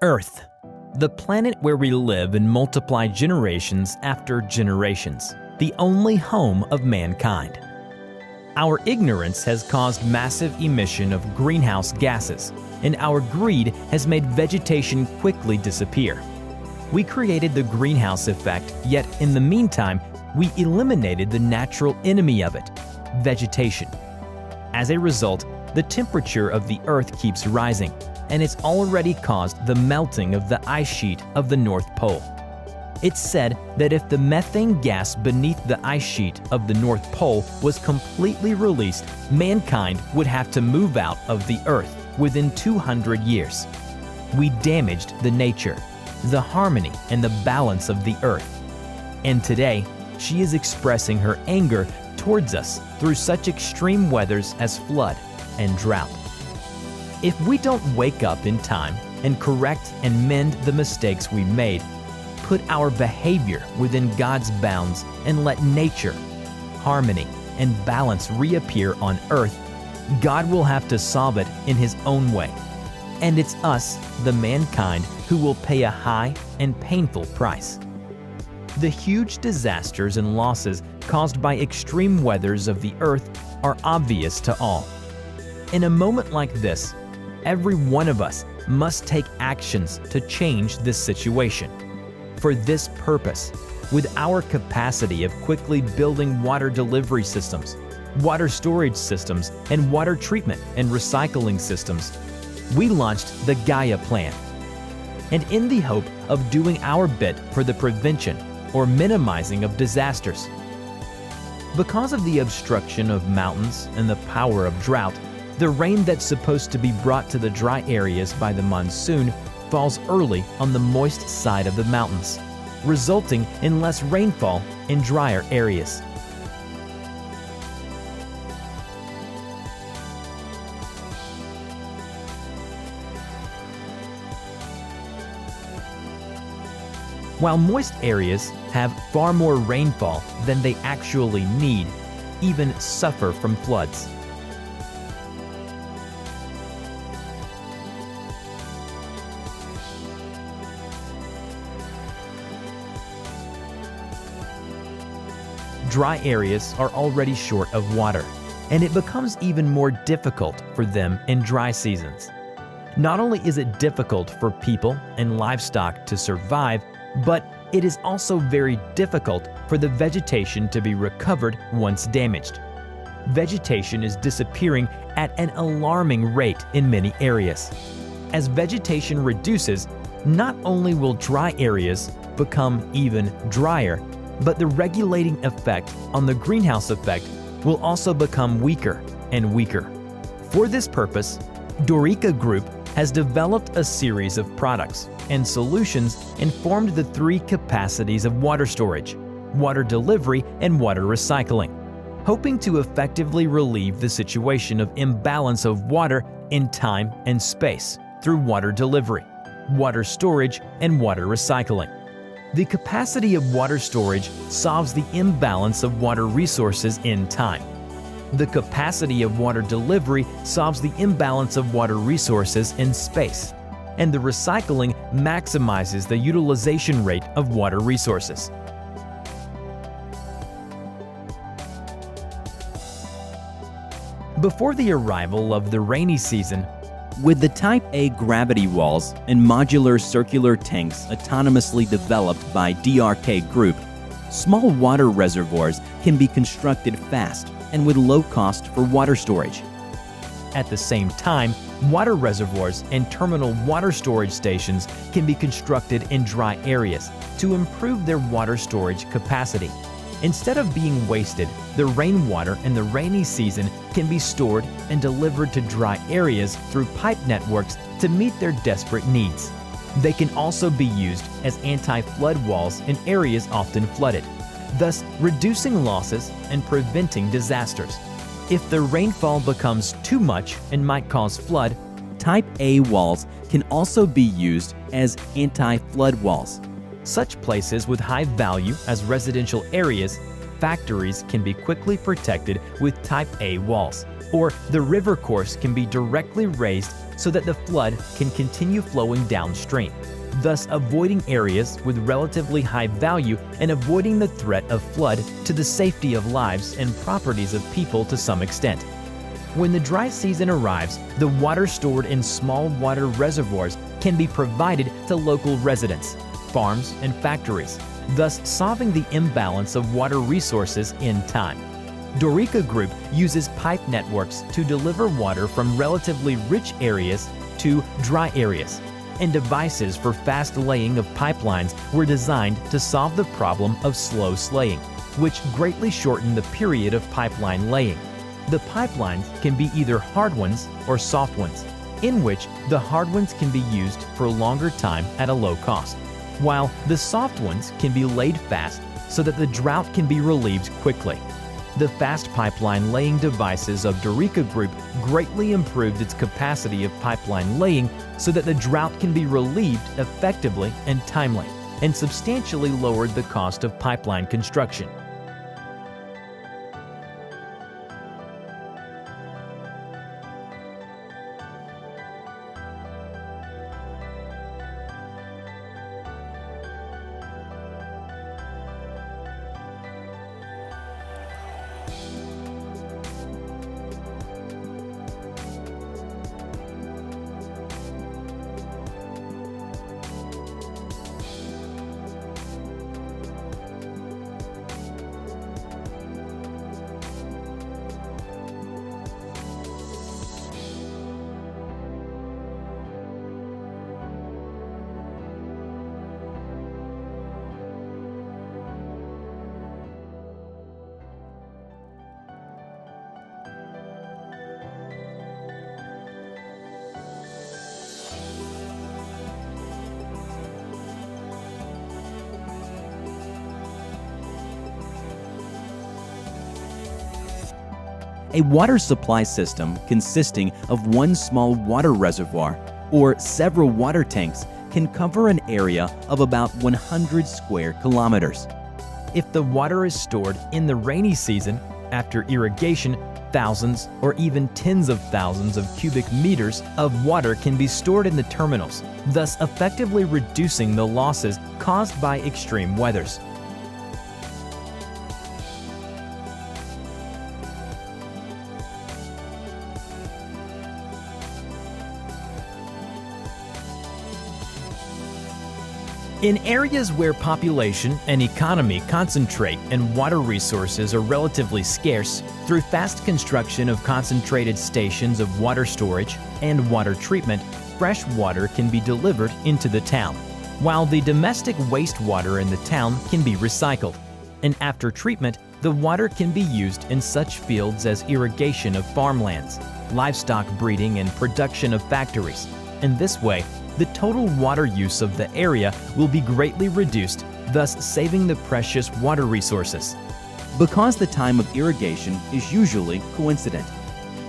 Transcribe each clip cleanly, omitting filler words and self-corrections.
Earth, the planet where we live and multiply generations after generations, the only home of mankind. Our ignorance has caused massive emission of greenhouse gases, and our greed has made vegetation quickly disappear. We created the greenhouse effect, yet in the meantime, we eliminated the natural enemy of it, vegetation. As a result, the temperature of the Earth keeps rising, and it's already caused the melting of the ice sheet of the North Pole. It's said that if the methane gas beneath the ice sheet of the North Pole was completely released, mankind would have to move out of the Earth within 200 years. We damaged the nature, the harmony and the balance of the Earth. And today, she is expressing her anger towards us through such extreme weathers as flood and drought. If we don't wake up in time and correct and mend the mistakes we made, put our behavior within God's bounds and let nature, harmony, and balance reappear on Earth, God will have to solve it in His own way. And it's us, the mankind, who will pay a high and painful price. The huge disasters and losses caused by extreme weathers of the Earth are obvious to all. In a moment like this, every one of us must take actions to change this situation. For this purpose, with our capacity of quickly building water delivery systems, water storage systems, and water treatment and recycling systems, we launched the Gaia Plan. And in the hope of doing our bit for the prevention or minimizing of disasters. Because of the obstruction of mountains and the power of drought, the rain that's supposed to be brought to the dry areas by the monsoon falls early on the moist side of the mountains, resulting in less rainfall in drier areas. While moist areas have far more rainfall than they actually need, even suffer from floods. Dry areas are already short of water, and it becomes even more difficult for them in dry seasons. Not only is it difficult for people and livestock to survive, but it is also very difficult for the vegetation to be recovered once damaged. Vegetation is disappearing at an alarming rate in many areas. As vegetation reduces, not only will dry areas become even drier, but the regulating effect on the greenhouse effect will also become weaker and weaker. For this purpose, Dorica Group has developed a series of products and solutions and formed the three capacities of water storage, water delivery, and water recycling, hoping to effectively relieve the situation of imbalance of water in time and space through water delivery, water storage, and water recycling. The capacity of water storage solves the imbalance of water resources in time. The capacity of water delivery solves the imbalance of water resources in space. And the recycling maximizes the utilization rate of water resources. Before the arrival of the rainy season, with the Type A gravity walls and modular circular tanks autonomously developed by DRK Group, small water reservoirs can be constructed fast and with low cost for water storage. At the same time, water reservoirs and terminal water storage stations can be constructed in dry areas to improve their water storage capacity. Instead of being wasted, the rainwater in the rainy season can be stored and delivered to dry areas through pipe networks to meet their desperate needs. They can also be used as anti-flood walls in areas often flooded, thus reducing losses and preventing disasters. If the rainfall becomes too much and might cause flood, Type A walls can also be used as anti-flood walls. Such places with high value as residential areas, factories can be quickly protected with Type A walls. or the river course can be directly raised so that the flood can continue flowing downstream, thus avoiding areas with relatively high value and avoiding the threat of flood to the safety of lives and properties of people to some extent. When the dry season arrives, the water stored in small water reservoirs can be provided to local residents, farms, and factories, thus solving the imbalance of water resources in time. Dorica Group uses pipe networks to deliver water from relatively rich areas to dry areas, and devices for fast laying of pipelines were designed to solve the problem of slow slaying, which greatly shortened the period of pipeline laying. The pipelines can be either hard ones or soft ones, in which the hard ones can be used for a longer time at a low cost, while the soft ones can be laid fast so that the drought can be relieved quickly. The fast pipeline laying devices of Dorica Group greatly improved its capacity of pipeline laying so that the drought can be relieved effectively and timely, and substantially lowered the cost of pipeline construction. A water supply system consisting of one small water reservoir or several water tanks can cover an area of about 100 square kilometers. If the water is stored in the rainy season, after irrigation, thousands or even tens of thousands of cubic meters of water can be stored in the terminals, thus effectively reducing the losses caused by extreme weathers. In areas where population and economy concentrate and water resources are relatively scarce, through fast construction of concentrated stations of water storage and water treatment, fresh water can be delivered into the town, while the domestic wastewater in the town can be recycled. And after treatment, the water can be used in such fields as irrigation of farmlands, livestock breeding, and production of factories. In this way, the total water use of the area will be greatly reduced, thus saving the precious water resources. Because the time of irrigation is usually coincident.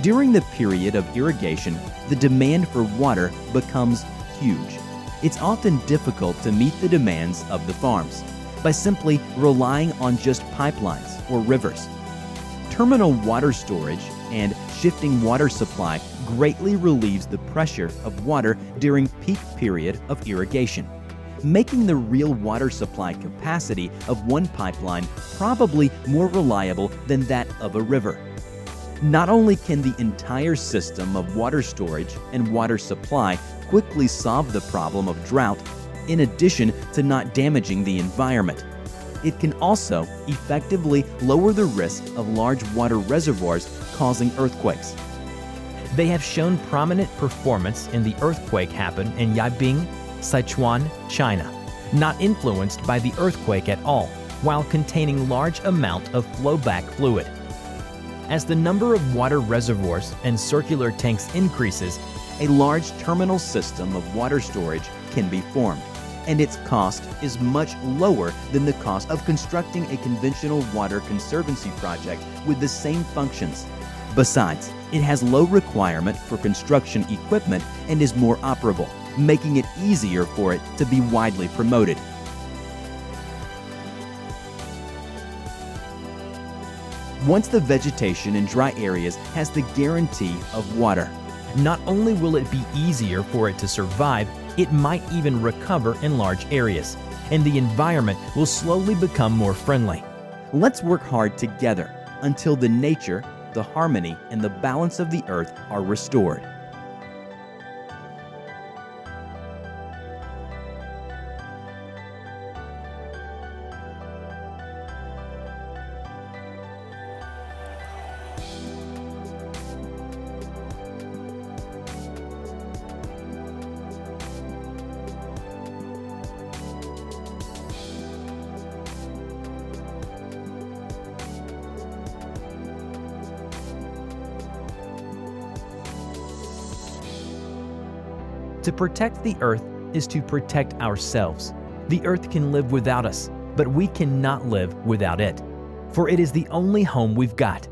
During the period of irrigation, the demand for water becomes huge. It's often difficult to meet the demands of the farms by simply relying on just pipelines or rivers. Terminal water storage and shifting water supply greatly relieves the pressure of water during peak period of irrigation, making the real water supply capacity of one pipeline probably more reliable than that of a river. Not only can the entire system of water storage and water supply quickly solve the problem of drought, in addition to not damaging the environment, it can also effectively lower the risk of large water reservoirs causing earthquakes. They have shown prominent performance in the earthquake happened in Yibing, Sichuan, China, not influenced by the earthquake at all, while containing large amount of flowback fluid. As the number of water reservoirs and circular tanks increases, a large terminal system of water storage can be formed, and its cost is much lower than the cost of constructing a conventional water conservancy project with the same functions. Besides, it has low requirement for construction equipment and is more operable, making it easier for it to be widely promoted. once the vegetation in dry areas has the guarantee of water. Not only will it be easier for it to survive, it might even recover in large areas, and the environment will slowly become more friendly. Let's work hard together until the nature, the harmony, and the balance of the earth are restored. To protect the earth is to protect ourselves. The earth can live without us, but we cannot live without it, for it is the only home we've got.